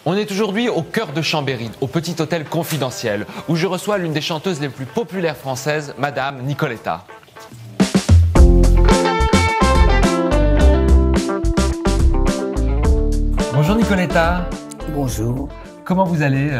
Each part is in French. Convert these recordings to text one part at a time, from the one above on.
On est aujourd'hui au cœur de Chambéry, au Petit Hôtel Confidentiel, où je reçois l'une des chanteuses les plus populaires françaises, Madame Nicoletta. Bonjour Nicoletta. Bonjour. Comment vous allez?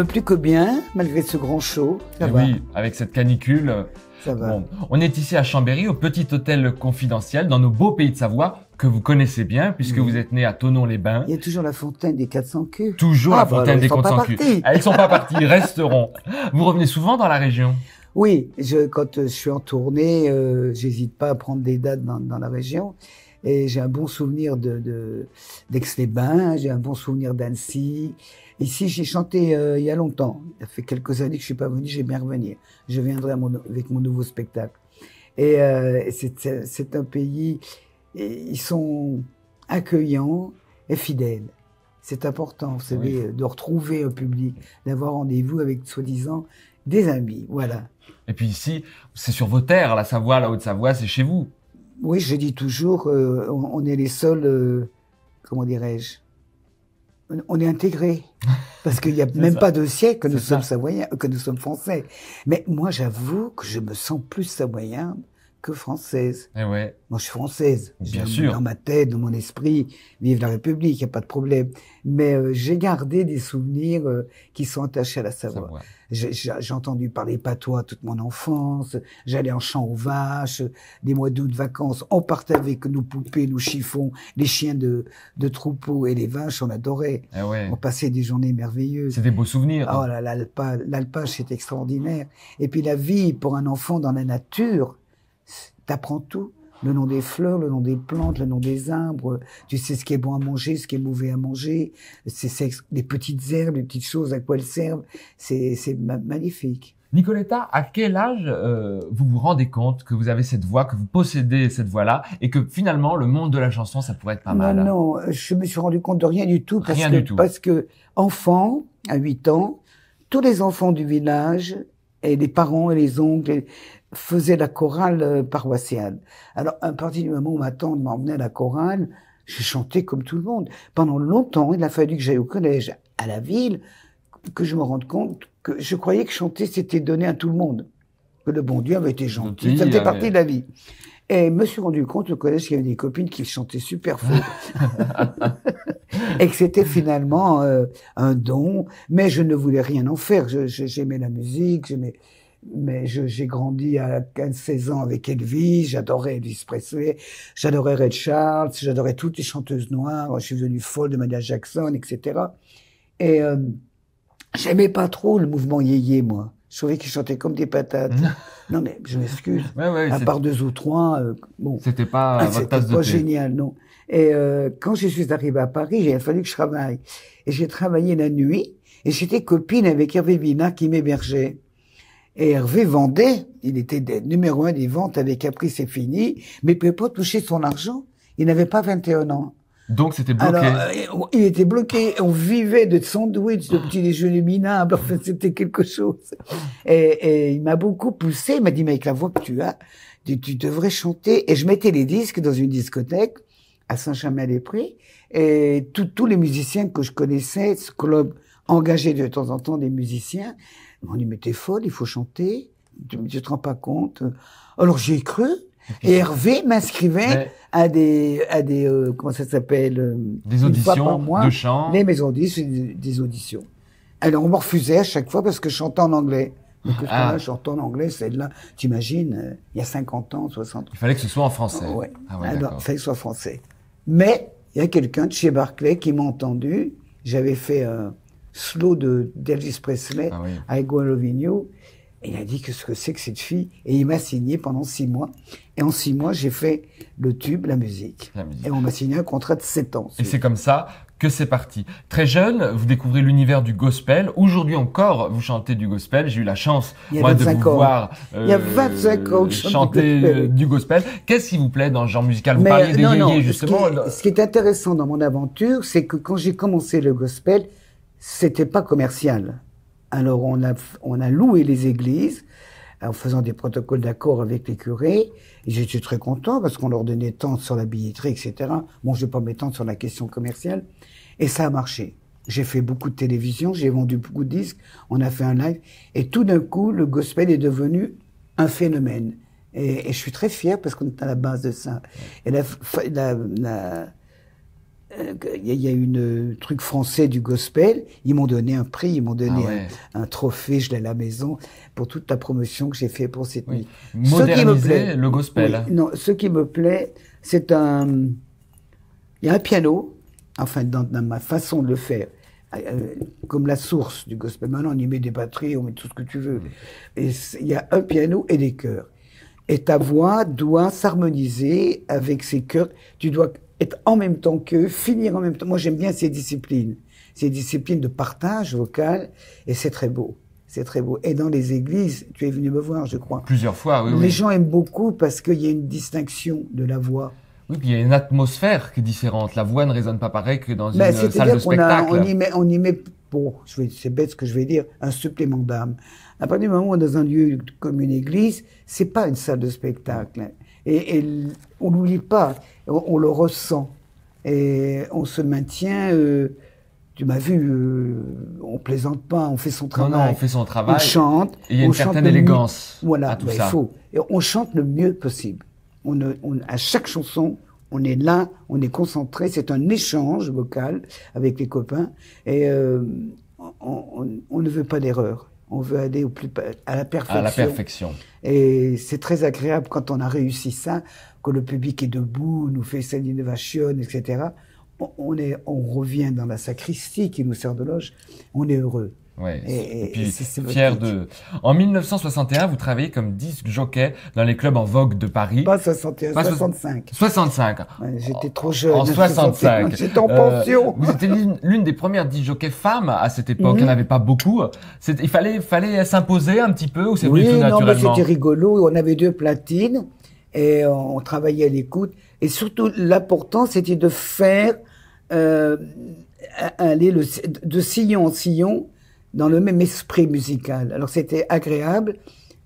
Plus que bien, malgré ce grand show. Ça va. Oui, avec cette canicule. Ça va. Bon, on est ici à Chambéry, au Petit Hôtel Confidentiel, dans nos beaux pays de Savoie, que vous connaissez bien, puisque vous êtes né à Thonon-les-Bains. Il y a toujours la fontaine des 400 culs. Toujours la fontaine des 400 culs. Elles sont pas parties, ils resteront. Vous revenez souvent dans la région? Oui, quand je suis en tournée, j'hésite pas à prendre des dates dans la région. Et j'ai un bon souvenir d'Aix-les-Bains, j'ai un bon souvenir d'Annecy. Ici, j'ai chanté il y a longtemps. Ça fait quelques années que je suis pas venu, j'ai bien revenir. Je viendrai avec mon nouveau spectacle. Et c'est un pays, ils sont accueillants et fidèles. C'est important, vous savez, de retrouver un public, d'avoir rendez-vous avec, soi-disant, des amis, voilà. Et puis ici, c'est sur vos terres, la Savoie, la Haute-Savoie, c'est chez vous. Oui, je dis toujours, on est les seuls, comment dirais-je, on est intégrés. Parce qu'il n'y a même pas 2 siècles que nous sommes savoyens, que nous sommes français. Mais moi, j'avoue que je me sens plus savoyenne que française. Eh ouais. Moi, je suis française. Bien sûr. Dans ma tête, dans mon esprit, vive la République, il n'y a pas de problème. Mais j'ai gardé des souvenirs qui sont attachés à la Savoie. J'ai entendu parler patois toute mon enfance. J'allais en champ aux vaches. Des mois d'août, vacances, on partait avec nos poupées, nos chiffons, les chiens de troupeau et les vaches, on adorait. Eh ouais. On passait des journées merveilleuses. C'est des beaux souvenirs. Oh là, l'alpage, c'est extraordinaire. Et puis la vie pour un enfant dans la nature, t'apprends tout. Le nom des fleurs, le nom des plantes, le nom des arbres. Tu sais ce qui est bon à manger, ce qui est mauvais à manger. C'est les petites herbes, les petites choses, à quoi elles servent. C'est magnifique. Nicoletta, à quel âge vous vous rendez compte que vous avez cette voix, que vous possédez cette voix-là, et que finalement, le monde de la chanson, ça pourrait être pas mal? Non, je me suis rendu compte de rien du tout. Parce que enfant, à 8 ans, tous les enfants du village, et les parents et les oncles, faisaient la chorale paroissiale. Alors, à partir du moment où ma tante m'emmenait à la chorale, j'ai chanté comme tout le monde. Pendant longtemps, il a fallu que j'aille au collège, à la ville, que je me rende compte que je croyais que chanter, c'était donné à tout le monde. Que le bon Dieu avait été gentil. Ça faisait partie de la vie. Et je me suis rendu compte au collège qu'il y avait des copines qui chantaient super faux. Et que c'était finalement un don. Mais je ne voulais rien en faire. J'aimais la musique, mais j'ai grandi à 15-16 ans avec Elvis, j'adorais Elvis Presley, j'adorais Ray Charles, j'adorais toutes les chanteuses noires, je suis devenue folle de Michael Jackson, etc. Et j'aimais pas trop le mouvement yéyé, moi. Je trouvais qu'ils chantaient comme des patates. Non, mais je m'excuse. À part 2 ou 3, bon. C'était pas votre tasse de thé. C'était pas génial, non. Et quand je suis arrivée à Paris, il a fallu que je travaille. Et j'ai travaillé la nuit, et j'étais copine avec Hervé Vina qui m'hébergeait. Et Hervé vendait, il était numéro 1 des ventes avec Caprice et Fini, mais il pouvait pas toucher son argent. Il n'avait pas 21 ans. Donc c'était bloqué. Alors, il était bloqué. On vivait de sandwichs, de petits déjeuners minables. Enfin, c'était quelque chose. Et il m'a beaucoup poussé. Il m'a dit, mais avec la voix que tu as, tu devrais chanter. Et je mettais les disques dans une discothèque à Saint-Germain-des-Prés. Et tous les musiciens que je connaissais, ce club engagé de temps en temps des musiciens, on dit, mais t'es folle, il faut chanter. Tu te rends pas compte. Alors j'ai cru. Et Hervé m'inscrivait à des comment ça s'appelle? Des auditions de chant. Les maisons des auditions. Alors on me refusait à chaque fois parce que je chantais en anglais. Mais que je chantais en anglais, celle-là, t'imagines, il y a 50 ans, 60 ans. Il fallait que ce soit en français. Ouais. Alors, il fallait que ce soit français. Mais il y a quelqu'un de chez Barclay qui m'a entendu. J'avais fait un slow d'Elvis Presley, I Go Loving You. Et il a dit que ce que c'est que cette fille. Et il m'a signé pendant 6 mois. Et en 6 mois, j'ai fait le tube, la musique. Et on m'a signé un contrat de 7 ans. Et c'est comme ça que c'est parti. Très jeune, vous découvrez l'univers du gospel. Aujourd'hui encore, vous chantez du gospel. J'ai eu la chance, moi, de vous voir il y a 25 ans que chanter du gospel. Qu'est-ce qui vous plaît dans le genre musical? Vous parliez des yéyés, justement. Ce qui est intéressant dans mon aventure, c'est que quand j'ai commencé le gospel, c'était pas commercial. Alors on a loué les églises en faisant des protocoles d'accord avec les curés. Et j'étais très content parce qu'on leur donnait tant sur la billetterie, etc. Bon, je vais pas m'étendre sur la question commerciale. Et ça a marché. J'ai fait beaucoup de télévision, j'ai vendu beaucoup de disques, on a fait un live, et tout d'un coup, le gospel est devenu un phénomène. Et je suis très fier parce qu'on est à la base de ça. Et il y a une truc français du gospel. Ils m'ont donné un prix, ils m'ont donné un trophée. Je l'ai à la maison pour toute la promotion que j'ai fait pour cette nuit. Moderniser le gospel. Oui, non, ce qui me plaît, c'est il y a un piano, enfin dans ma façon de le faire, comme la source du gospel. Maintenant, on y met des batteries, on met tout ce que tu veux. Et il y a un piano et des chœurs. Et ta voix doit s'harmoniser avec ces chœurs. Tu dois être en même temps qu'eux, finir en même temps. Moi, j'aime bien ces disciplines de partage vocal, et c'est très beau. C'est très beau. Et dans les églises, tu es venu me voir, je crois. Plusieurs fois, oui. Les gens aiment beaucoup parce qu'il y a une distinction de la voix. Oui, puis il y a une atmosphère qui est différente. La voix ne résonne pas pareil que dans une salle de spectacle. On y met, bon, c'est bête ce que je vais dire, un supplément d'âme. À partir du moment où on est dans un lieu comme une église, c'est pas une salle de spectacle. Et on n'oublie pas, on le ressent. Et on se maintient, tu m'as vu, on plaisante pas, on fait son travail. Non, on fait son travail. On chante. Et il y a une certaine élégance à tout ça. Il faut. Et on chante le mieux possible. À chaque chanson, on est là, on est concentré, c'est un échange vocal avec les copains, et on ne veut pas d'erreur. On veut aller à la perfection. À la perfection. Et c'est très agréable quand on a réussi ça, que le public est debout, nous fait cette innovation, etc. On revient dans la sacristie qui nous sert de loge, on est heureux. Ouais. Et puis fier de. En 1961, vous travaillez comme disc jockey dans les clubs en vogue de Paris. Pas 61, 65. 65. Ouais, j'étais trop jeune. En 65. J'étais en pension. Vous étiez l'une des premières disc jockeys femmes à cette époque. Il n'y en avait pas beaucoup. Il fallait s'imposer un petit peu, ou c'est venu tout naturellement? Non, c'était rigolo. On avait 2 platines et on travaillait à l'écoute. Et surtout, l'important, c'était de faire aller de sillon en sillon dans le même esprit musical. Alors c'était agréable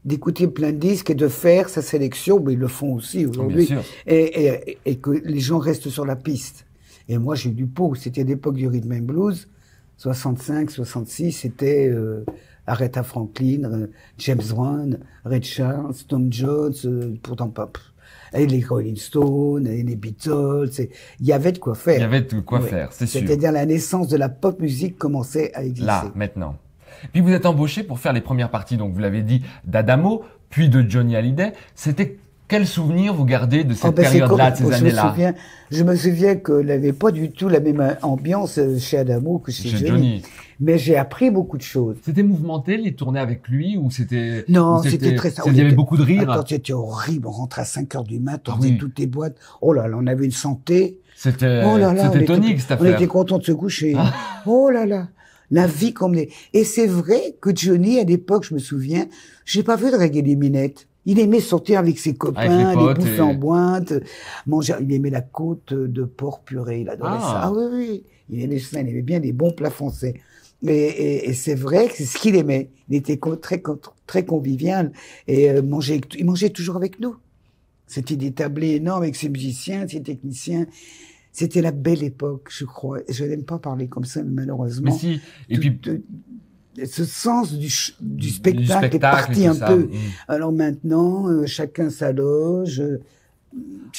d'écouter plein de disques et de faire sa sélection, mais ils le font aussi aujourd'hui, et que les gens restent sur la piste. Et moi j'ai eu du pot, c'était l'époque du rhythm and blues, 65, 66, c'était Aretha Franklin, James Brown, Ray Charles, Tom Jones, pourtant pas... Et les Rolling Stones, et les Beatles, il y avait de quoi faire. Il y avait de quoi faire, c'est sûr. C'est-à-dire la naissance de la pop musique commençait à exister. Là, maintenant. Puis vous êtes embauché pour faire les premières parties, donc vous l'avez dit, d'Adamo, puis de Johnny Hallyday. C'était quel souvenir vous gardez de cette période-là, de ces années-là? Je me souviens qu'il n'avait pas du tout la même ambiance chez Adamo que chez Johnny. Mais j'ai appris beaucoup de choses. C'était mouvementé, les tournées avec lui, ou c'était... Non, c'était très... Il y avait beaucoup de rire. Attends, c'était horrible. On rentrait à 5 heures du mat, on faisait toutes les boîtes. Oh là là, on avait une santé. C'était tonique, cette affaire. On était content de se coucher. Oh là là. La vie comme les... Et c'est vrai que Johnny, à l'époque, je me souviens, j'ai pas vu de reggae des minettes. Il aimait sortir avec ses copains, les bouffer en boîte, manger. Il aimait la côte de porc purée. Il adorait ça. Ah oui, oui. Il aimait ça. Il aimait bien des bons plats français. Et c'est vrai que c'est ce qu'il aimait. Il était très convivial. Et il mangeait toujours avec nous. C'était des tablés énormes avec ses musiciens, ses techniciens. C'était la belle époque, je crois. Je n'aime pas parler comme ça, mais malheureusement. Mais si. Et puis. Ce sens du spectacle est parti un peu. Alors maintenant, chacun sa loge.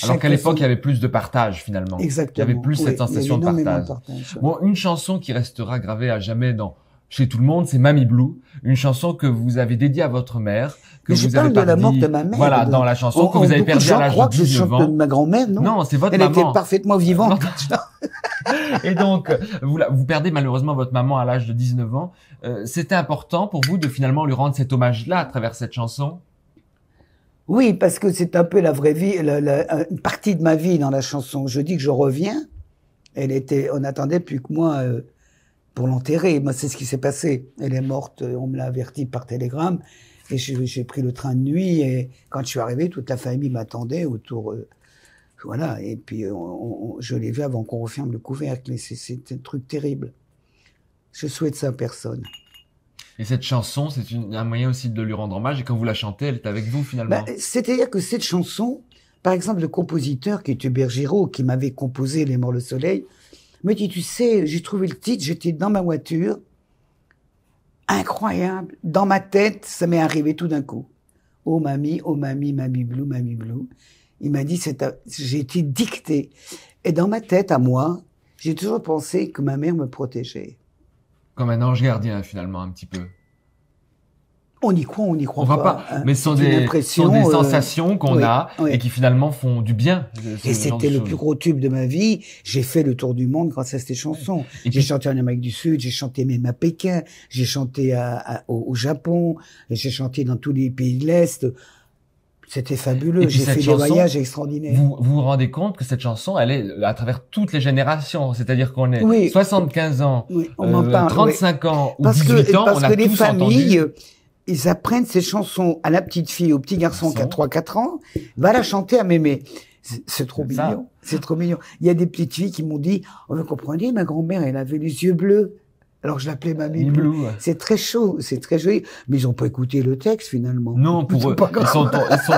Alors qu'à l'époque, il y avait plus de partage, finalement. Exactement. Il y avait plus cette sensation de partage. Bon, une chanson qui restera gravée à jamais chez tout le monde, c'est Mamie Blue. Une chanson que vous avez dédiée à votre mère. Mais je parle de la mort de ma mère. Voilà, dans la chanson que vous avez perdue à l'âge de 19 ans. De ma grand-mère, non? Non, c'est votre maman. Elle était parfaitement vivante. Et donc, vous perdez malheureusement votre maman à l'âge de 19 ans. C'était important pour vous de finalement lui rendre cet hommage-là à travers cette chanson? Oui, parce que c'est un peu la vraie vie, une partie de ma vie dans la chanson. Je dis que je reviens. On attendait plus que moi pour l'enterrer. Moi, c'est ce qui s'est passé. Elle est morte, on me l'a averti par télégramme. Et j'ai pris le train de nuit. Et quand je suis arrivé, toute la famille m'attendait autour. Voilà. Et puis, je l'ai vu avant qu'on referme le couvercle. Et c'est un truc terrible. Je souhaite ça à personne. Et cette chanson, c'est un moyen aussi de lui rendre hommage. Et quand vous la chantez, elle est avec vous finalement. C'est-à-dire que cette chanson, par exemple, le compositeur qui est Hubert Giraud, qui m'avait composé Les Morts le Soleil, me dit, tu sais, j'ai trouvé le titre, j'étais dans ma voiture. Incroyable. Dans ma tête, ça m'est arrivé tout d'un coup. Oh mamie, mamie blue, mamie blue. Il m'a dit, j'ai été dictée. Et dans ma tête, à moi, j'ai toujours pensé que ma mère me protégeait. Comme un ange gardien, finalement, un petit peu. On y croit, on n'y croit on pas. pas. Hein. Mais ce sont des sensations qu'on a et qui finalement font du bien. Et c'était le plus gros tube de ma vie. J'ai fait le tour du monde grâce à ces chansons. J'ai chanté en Amérique du Sud, j'ai chanté même à Pékin, j'ai chanté au Japon, j'ai chanté dans tous les pays de l'Est. C'était fabuleux. J'ai fait des voyages extraordinaires. Vous vous rendez compte que cette chanson, elle est à travers toutes les générations. C'est-à-dire qu'on est 75 ans, on en parle, 35 ans ou 18 ans, on a tous entendu. Parce que les familles, ils apprennent ces chansons à la petite fille, au petit garçon qui a 3-4 ans, va la chanter à mémé. C'est trop mignon. C'est trop mignon. Il y a des petites filles qui m'ont dit, vous comprenez, ma grand-mère, elle avait les yeux bleus. Alors je l'appelais Mamie Blue. C'est très chaud, c'est très joli. Mais ils n'ont pas écouté le texte finalement. Non, pour eux, ils sont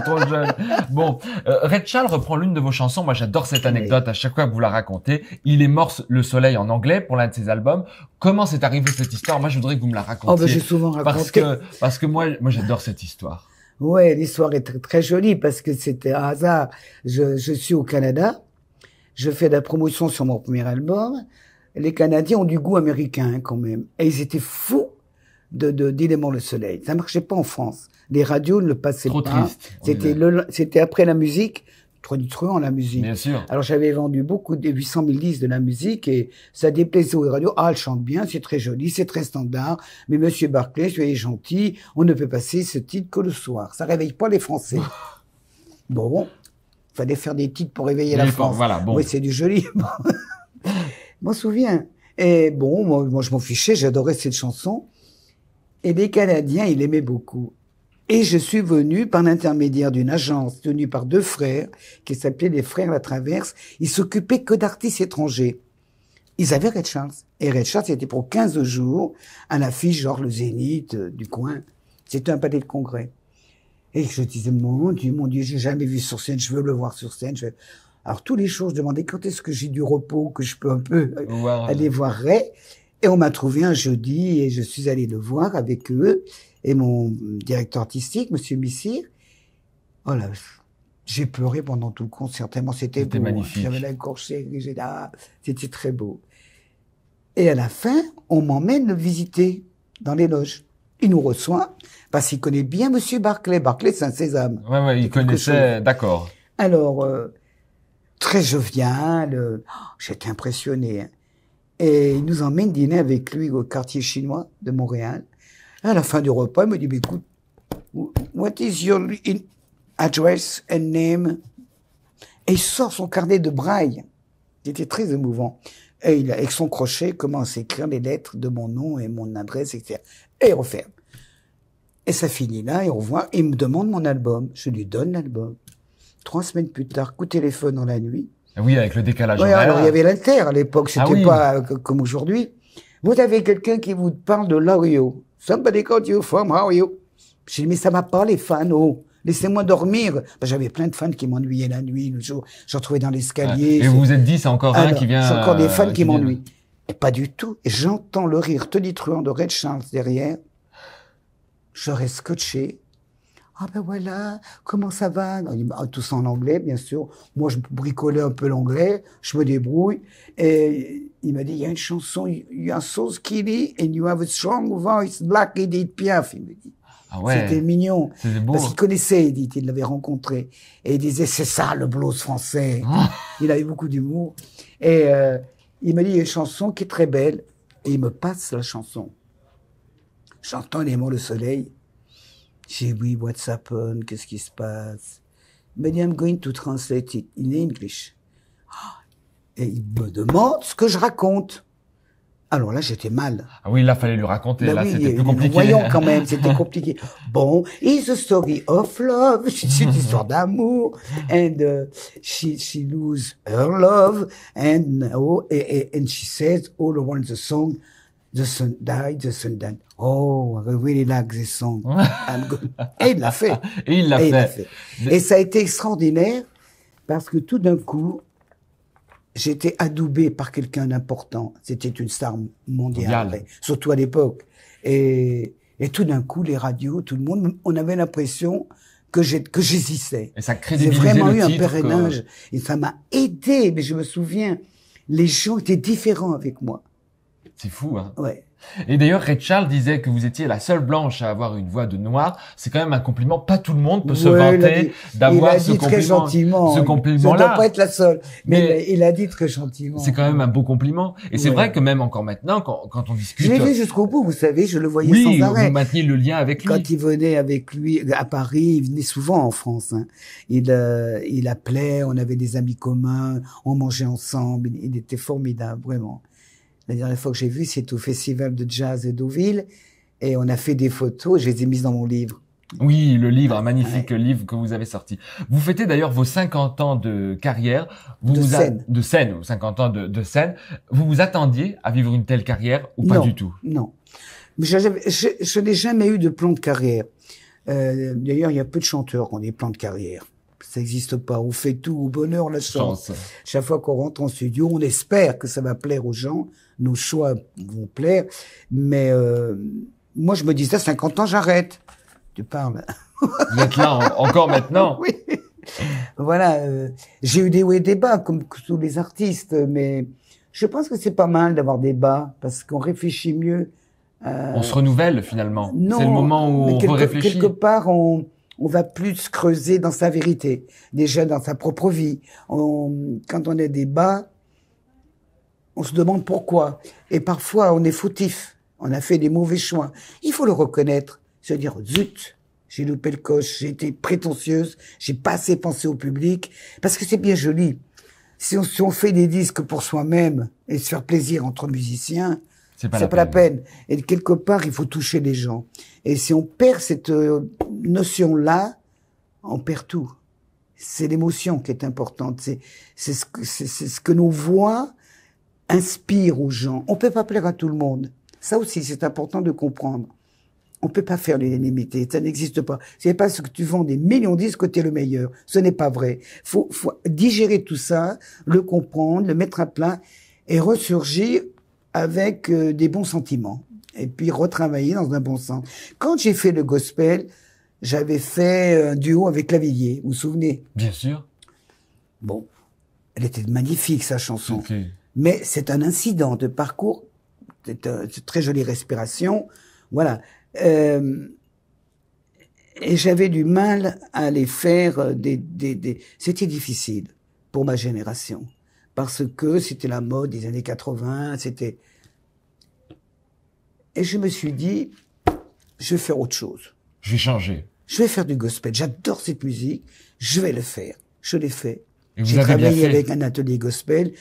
trop jeunes. Bon, Ray Charles reprend l'une de vos chansons. Moi, j'adore cette anecdote à chaque fois que vous la racontez. Il est mort le soleil en anglais pour l'un de ses albums. Comment c'est arrivé cette histoire? Moi, je voudrais que vous me la racontiez. Oh, ben, j'ai souvent raconté. Parce que moi, j'adore cette histoire. Ouais, l'histoire est très, très jolie parce que c'était un hasard. Je suis au Canada. Je fais de la promotion sur mon premier album. Les Canadiens ont du goût américain, quand même. Et ils étaient fous d'Il est mort le soleil. Ça marchait pas en France. Les radios ne le passaient pas. Trop triste. C'était après la musique. Truand, la musique. Bien sûr. Alors, j'avais vendu beaucoup de 800 000 disques de la musique et ça déplaisait aux radios. Ah, elle chante bien, c'est très joli, c'est très standard. Mais Monsieur Barclay, soyez gentil, on ne peut passer ce titre que le soir. Ça réveille pas les Français. Bon. Fallait faire des titres pour réveiller la France. Voilà, bon. Oui, c'est du joli. Je m'en souviens. Et bon, moi, je m'en fichais, j'adorais cette chanson. Et les Canadiens, ils l'aimaient beaucoup. Et je suis venu par l'intermédiaire d'une agence tenue par 2 frères, qui s'appelaient les Frères La Traverse. Ils s'occupaient que d'artistes étrangers. Ils avaient Ray Charles. Et Ray Charles, c'était pour 15 jours, à l'affiche, genre le Zénith du coin. C'était un palais de congrès. Et je disais, mon Dieu, j'ai jamais vu sur scène, je veux le voir sur scène. Alors, tous les jours, je demandais quand est-ce que j'ai du repos, que je peux un peu aller voir Ray. Et on m'a trouvé un jeudi et je suis allé le voir avec eux et mon directeur artistique, Monsieur Missire. Oh là, j'ai pleuré pendant tout le concert, tellement c'était beau. Magnifique. J'avais la gorge, c'était très beau. Et à la fin, on m'emmène le visiter dans les loges. Il nous reçoit parce qu'il connaît bien Monsieur Barclay. Barclay, c'est un sésame. Ouais, il connaissait, d'accord. Alors, très jovial, j'étais impressionné. Hein. Et il nous emmène dîner avec lui au quartier chinois de Montréal. À la fin du repas, il me dit, mais écoute, what is your address and name? Et il sort son carnet de braille. C'était très émouvant. Et il, avec son crochet, commence à écrire les lettres de mon nom et mon adresse, etc. Et il referme. Et ça finit là, et on voit, il me demande mon album. Je lui donne l'album. 3 semaines plus tard, coup de téléphone dans la nuit. Oui, avec le décalage. Oui, alors il y avait l'Alter à l'époque, c'était pas comme aujourd'hui. Vous avez quelqu'un qui vous parle de l'Oreo. Somebody called you from Oreo. J'ai dit, mais ça m'a pas les fans, oh. Laissez-moi dormir. Ben, j'avais plein de fans qui m'ennuyaient la nuit, le jour. Je retrouvais dans l'escalier. Et vous vous êtes dit, c'est encore un qui vient. C'est encore des fans qui m'ennuient. Et pas du tout. Et j'entends le rire tonitruant de Ray Charles derrière. Je reste scotché. Ah ben voilà, comment ça va? Tout ça en anglais, bien sûr. Moi, je bricolais un peu l'anglais, je me débrouille. Et il m'a dit, il y a une chanson, You are so skinny and you have a strong voice, Black Edith Piaf, il me dit. Ah ouais. C'était mignon. C'était beau. Parce qu'il connaissait Edith, il l'avait rencontré. Et il disait, c'est ça le blues français. Il avait beaucoup d'humour. Et il m'a dit, il y a une chanson qui est très belle. Et il me passe la chanson. J'entends les mots le soleil. J'ai dit, oui, what's happened? Qu'est-ce qui se passe? Il m'a dit, I'm going to translate it in English. Et il me demande ce que je raconte. Alors là, j'étais mal. Ah oui, là, fallait lui raconter. Ben là, oui, c'était plus compliqué. Voyons quand même, c'était compliqué. Bon, it's a story of love. C'est une histoire d'amour. And she lose her love. And she says all around the song, the sun died, the sun died. Oh, I really like this song. I'm good. Et il l'a fait. Et il l'a fait. Et ça a été extraordinaire parce que tout d'un coup, j'ai été adoubé par quelqu'un d'important. C'était une star mondiale, surtout à l'époque. Et tout d'un coup, les radios, tout le monde, on avait l'impression que j'existais. Et ça J'ai crédibilisait vraiment le eu un titre. parrainage. Et ça m'a aidé. Mais je me souviens, les gens étaient différents avec moi. C'est fou, hein. Ouais. Et d'ailleurs, Ray Charles disait que vous étiez la seule blanche à avoir une voix de noir. C'est quand même un compliment. Pas tout le monde peut se vanter d'avoir ce compliment. Très gentiment. Ce compliment-là. Je ne dois pas être la seule. Mais il a dit très gentiment. C'est quand même un beau compliment. Et c'est vrai que même encore maintenant, quand on discute. Je l'ai vu jusqu'au bout, vous savez, je le voyais sans arrêt. Oui, vous mainteniez le lien avec lui. Quand il venait avec lui à Paris, il venait souvent en France. Hein. Il appelait, on avait des amis communs, on mangeait ensemble. Il était formidable, vraiment. La dernière fois que j'ai vu, c'était au Festival de Jazz de Deauville. Et on a fait des photos, je les ai mises dans mon livre. Oui, le livre, un magnifique livre que vous avez sorti. Vous fêtez d'ailleurs vos 50 ans de carrière. De scène, 50 ans de scène. Vous vous attendiez à vivre une telle carrière ou pas du tout? Non. Je n'ai jamais eu de plan de carrière. D'ailleurs, il y a peu de chanteurs qui ont des plans de carrière. Ça n'existe pas. On fait tout au bonheur, la chance. Chaque fois qu'on rentre en studio, on espère que ça va plaire aux gens. Nos choix vont plaire. Mais moi, je me disais, 50 ans, j'arrête. Tu parles. Vous êtes là encore maintenant. Oui. Voilà. J'ai eu des hauts et des bas, comme tous les artistes. Mais je pense que c'est pas mal d'avoir des bas, parce qu'on réfléchit mieux. On se renouvelle, finalement. Non, c'est le moment où on réfléchit. Quelque part, on va plus creuser dans sa vérité, déjà dans sa propre vie. Quand on a des bas, on se demande pourquoi. Et parfois, on est fautif. On a fait des mauvais choix. Il faut le reconnaître. Se dire, zut, j'ai loupé le coche, j'ai été prétentieuse, j'ai pas assez pensé au public. Parce que c'est bien joli. Si on fait des disques pour soi-même et se faire plaisir entre musiciens, c'est pas la peine. Et quelque part, il faut toucher les gens. Et si on perd cette notion-là, on perd tout. C'est l'émotion qui est importante. C'est ce que nos voix inspirent aux gens. On peut pas plaire à tout le monde. Ça aussi, c'est important de comprendre. On peut pas faire l'unanimité. Ça n'existe pas. C'est pas parce que tu vends des millions de disques que t'es le meilleur. Ce n'est pas vrai. Faut digérer tout ça, le comprendre, le mettre à plat et ressurgir avec des bons sentiments. Et puis retravailler dans un bon sens. Quand j'ai fait le gospel, j'avais fait un duo avec Lavilliers, vous vous souvenez? Bien sûr. Bon, elle était magnifique, sa chanson. Okay. Mais c'est un incident de parcours, c'est une très jolie respiration, voilà. Et j'avais du mal à aller faire C'était difficile pour ma génération. Parce que c'était la mode des années 80, c'était... Et je me suis dit, je vais faire autre chose. Je vais changer. Je vais faire du gospel. J'adore cette musique. Je vais le faire. Je l'ai fait. J'ai travaillé avec un atelier gospel.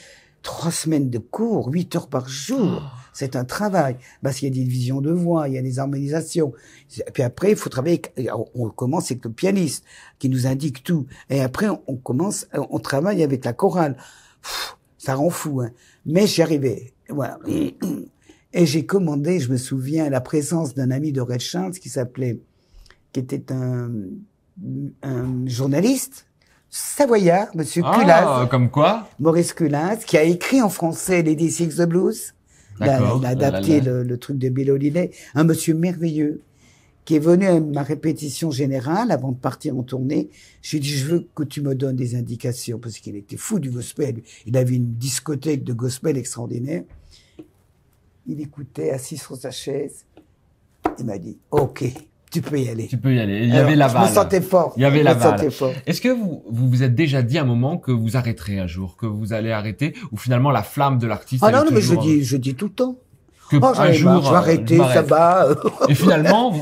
3 semaines de cours, 8 heures par jour. Oh. C'est un travail. Parce qu'il y a des divisions de voix, il y a des harmonisations. Et puis après, il faut travailler. On commence avec le pianiste qui nous indique tout. Et après, on travaille avec la chorale. Ça rend fou, hein. Mais j'y arrivais. Voilà. Et j'ai commandé, je me souviens, la présence d'un ami de Ray Charles qui était un journaliste savoyard, Monsieur Culas. Comme quoi? Maurice Culas, qui a écrit en français Lady Sings the Blues. Il a adapté le truc de Bill Holiday. Un monsieur merveilleux qui est venu à ma répétition générale avant de partir en tournée. Je lui ai dit, je veux que tu me donnes des indications parce qu'il était fou du gospel. Il avait une discothèque de gospel extraordinaire. Il écoutait assis sur sa chaise. Il m'a dit, OK, tu peux y aller. Tu peux y aller. Il y avait la balle. Je me sentais fort. Il y avait la balle. Est-ce que vous vous êtes déjà dit à un moment que vous arrêterez un jour, que vous allez arrêter, ou finalement la flamme de l'artiste? Ah non, mais je dis tout le temps. Que un jour, je vais arrêter, ça va. Et finalement,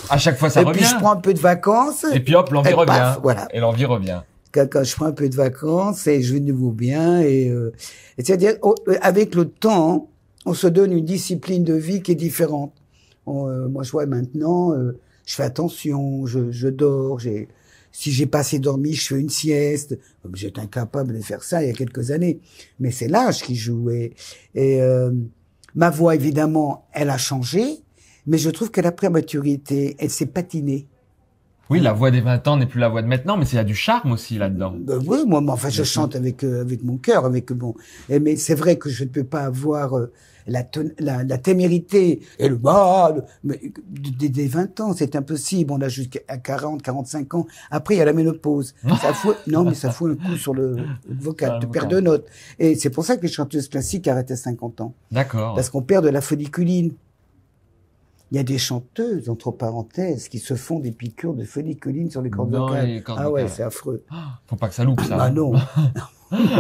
à chaque fois, ça revient. Et puis je prends un peu de vacances. Et puis hop, l'envie revient. Paf, voilà. Et l'envie revient. Quand je prends un peu de vacances et je vais de nouveau bien et c'est-à-dire avec le temps, on se donne une discipline de vie qui est différente. Moi, je vois maintenant, je fais attention, je dors, si j'ai pas assez dormi, je fais une sieste. J'étais incapable de faire ça il y a quelques années. Mais c'est l'âge qui joue. Et ma voix, évidemment, elle a changé, mais je trouve qu'elle a pris la maturité, elle s'est patinée. Oui, la voix des 20 ans n'est plus la voix de maintenant, mais il y a du charme aussi là-dedans. Oui, moi, enfin, je chante avec mon cœur, mais c'est vrai que je ne peux pas avoir la témérité et le des 20 ans, c'est impossible. On a jusqu'à 40, 45 ans. Après, il y a la ménopause. Non, mais ça fout un coup sur le vocal. Tu perds 2 notes. Et c'est pour ça que les chanteuses classiques arrêtent à 50 ans. D'accord. Parce qu'on perd de la folliculine. Il y a des chanteuses, entre parenthèses, qui se font des piqûres de folliculine sur les cordes vocales. Ouais, c'est affreux. Faut pas que ça loupe, ça. Ah non.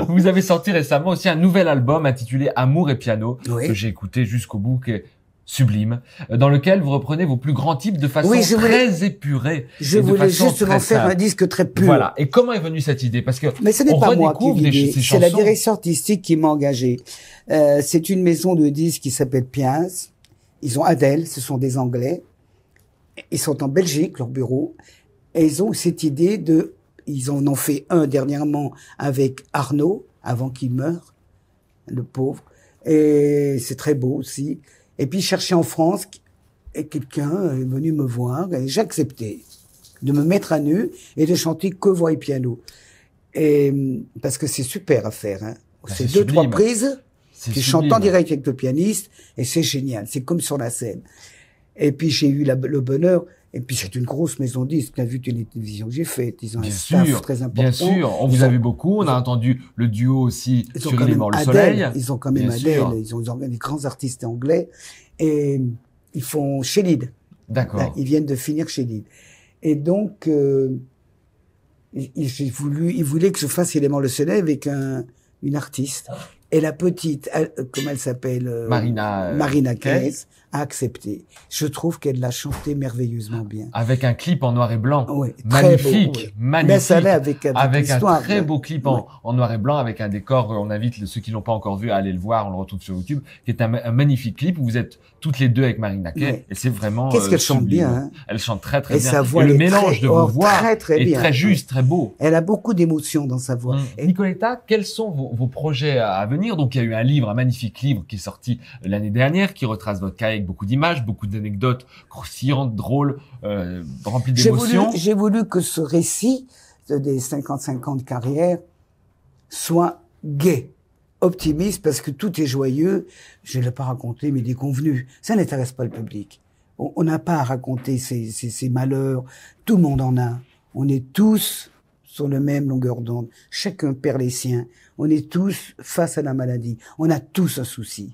Vous avez sorti récemment aussi un nouvel album intitulé Amour et piano, oui. que j'ai écouté jusqu'au bout, qui est sublime, dans lequel vous reprenez vos plus grands types de façon très épurée. Je voulais justement faire un disque très pur. Voilà. Et comment est venue cette idée? Parce que mais ce n'est pas moi qui ai l'idée, c'est la direction artistique qui m'a engagé. C'est une maison de disques qui s'appelle Piaz. Ils ont Adèle, ce sont des Anglais. Ils sont en Belgique, leur bureau. Et ils ont cette idée ils en ont fait un dernièrement avec Arnaud, avant qu'il meure, le pauvre. Et c'est très beau aussi. Et puis, ils cherchaient en France, et quelqu'un est venu me voir, et j'ai accepté de me mettre à nu et de chanter que voix et piano. Et, parce que c'est super à faire, hein. C'est 2-3 prises. Tu chantes en direct avec le pianiste et c'est génial. C'est comme sur la scène. Et puis j'ai eu le bonheur. Et puis c'est une grosse maison de disques. Tu as vu toutes les télévisions que j'ai faites. Ils ont un staff très important. Bien sûr. On vous a vu beaucoup. On a entendu le duo aussi sur Il est mort le soleil. Ils ont quand même Adèle. Ils ont des grands artistes anglais. Et ils font Chéline. D'accord. Ils viennent de finir Chéline. Et donc, ils voulaient que je fasse Il est mort le soleil avec une artiste. Et la petite, comment elle s'appelle, Marina Kaye, a accepté. Je trouve qu'elle l'a chanté merveilleusement bien. Avec un clip en noir et blanc. Oui, magnifique, beau, oui. magnifique. Mais ça allait avec un très beau clip en noir et blanc, avec un décor. On invite ceux qui l'ont pas encore vu à aller le voir. On le retrouve sur YouTube, qui est un magnifique clip où vous êtes toutes les deux avec Marina Kaye. Oui. Et c'est vraiment qu'est-ce qu'elle chante bien, hein. Elle chante très bien. Sa voix, et le mélange de vos voix est bien, très juste, très beau. Elle a beaucoup d'émotions dans sa voix. Et Nicoletta, quels sont vos projets à venir? Donc il y a eu un livre, un magnifique livre qui est sorti l'année dernière, qui retrace votre carrière avec beaucoup d'images, beaucoup d'anecdotes croustillantes, drôles, remplies d'émotions. J'ai voulu que ce récit des 55 ans de carrière soit gai, optimiste, parce que tout est joyeux. Je ne l'ai pas raconté, mais déconvenu. Ça n'intéresse pas le public. On n'a pas à raconter ces malheurs. Tout le monde en a. On est tous sur la même longueur d'onde. Chacun perd les siens. On est tous face à la maladie. On a tous un souci.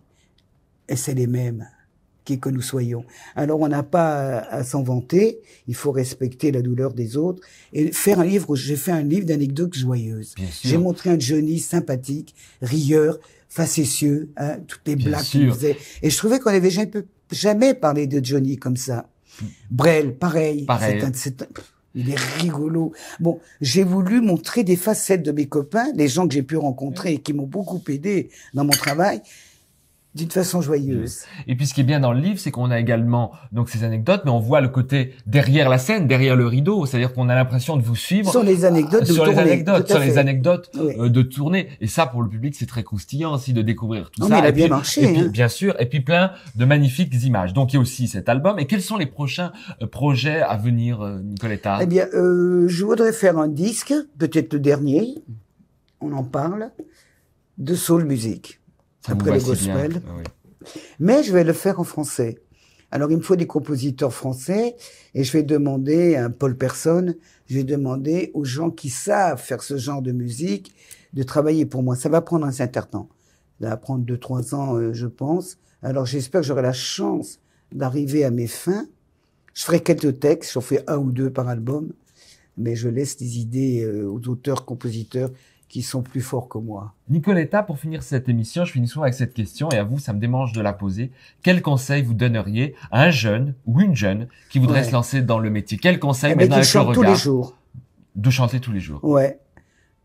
Et c'est les mêmes que nous soyons. Alors on n'a pas à s'en vanter. Il faut respecter la douleur des autres. Et faire un livre, j'ai fait un livre d'anecdotes joyeuses. J'ai montré un Johnny sympathique, rieur, facétieux, hein, toutes les blagues qu'il faisait. Et je trouvais qu'on n'avait jamais parlé de Johnny comme ça. Brel, pareil. Il est rigolo. Bon, j'ai voulu montrer des facettes de mes copains, les gens que j'ai pu rencontrer et qui m'ont beaucoup aidé dans mon travail, d'une façon joyeuse. Et puis ce qui est bien dans le livre, c'est qu'on a également donc ces anecdotes, mais on voit le côté derrière la scène, derrière le rideau, c'est-à-dire qu'on a l'impression de vous suivre sur les anecdotes les anecdotes de tournée. Et ça, pour le public, c'est très croustillant aussi de découvrir tout ça. Mais il a bien marché. Et puis, bien sûr, et puis plein de magnifiques images. Donc il y a aussi cet album. Et quels sont les prochains projets à venir, Nicoletta? Eh bien, je voudrais faire un disque, peut-être le dernier, on en parle, de soul music. Après le gospel. Oui. Mais je vais le faire en français. Alors, il me faut des compositeurs français et je vais demander à Paul Personne, je vais demander aux gens qui savent faire ce genre de musique de travailler pour moi. Ça va prendre un certain temps. Ça va prendre 2-3 ans, je pense. Alors, j'espère que j'aurai la chance d'arriver à mes fins. Je ferai quelques textes, j'en fais 1 ou 2 par album, mais je laisse des idées aux auteurs, compositeurs qui sont plus forts que moi. Nicoletta, pour finir cette émission, je finis souvent avec cette question, et à vous, ça me démange de la poser. Quel conseil vous donneriez à un jeune ou une jeune qui voudrait se lancer dans le métier? Quel conseil maintenant avec le regard? Tous les jours. De chanter tous les jours. Ouais.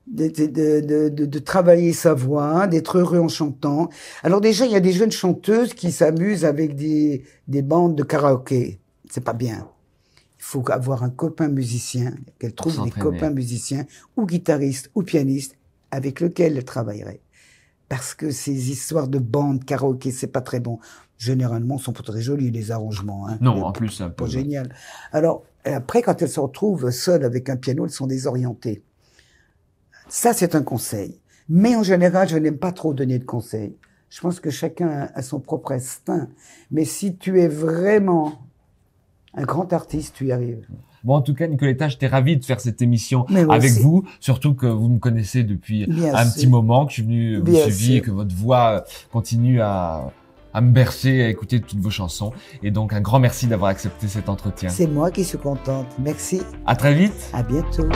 De travailler sa voix, d'être heureux en chantant. Alors déjà, il y a des jeunes chanteuses qui s'amusent avec des bandes de karaoké. C'est pas bien. Il faut avoir un copain musicien, qu'elle trouve des copains musiciens, ou guitaristes, ou pianistes, avec lequel elle travaillerait. parce que ces histoires de bandes, karaoké, c'est pas très bon. Généralement, sont pas très jolis, les arrangements. Hein. Non, en plus, c'est un peu pas génial. Alors, après, quand elles se retrouvent seules avec un piano, elles sont désorientées. Ça, c'est un conseil. Mais en général, je n'aime pas trop donner de conseils. Je pense que chacun a son propre instinct. Mais si tu es vraiment un grand artiste, tu y arrives. Bon, en tout cas, Nicoletta, j'étais ravi de faire cette émission Mais moi avec aussi. vous, surtout que vous me connaissez depuis Bien un sûr. petit moment, que je suis venu vous Bien suivre et sûr. que votre voix continue à me bercer, à écouter toutes vos chansons. Et donc, un grand merci d'avoir accepté cet entretien. C'est moi qui suis contente. Merci. À très vite. À bientôt.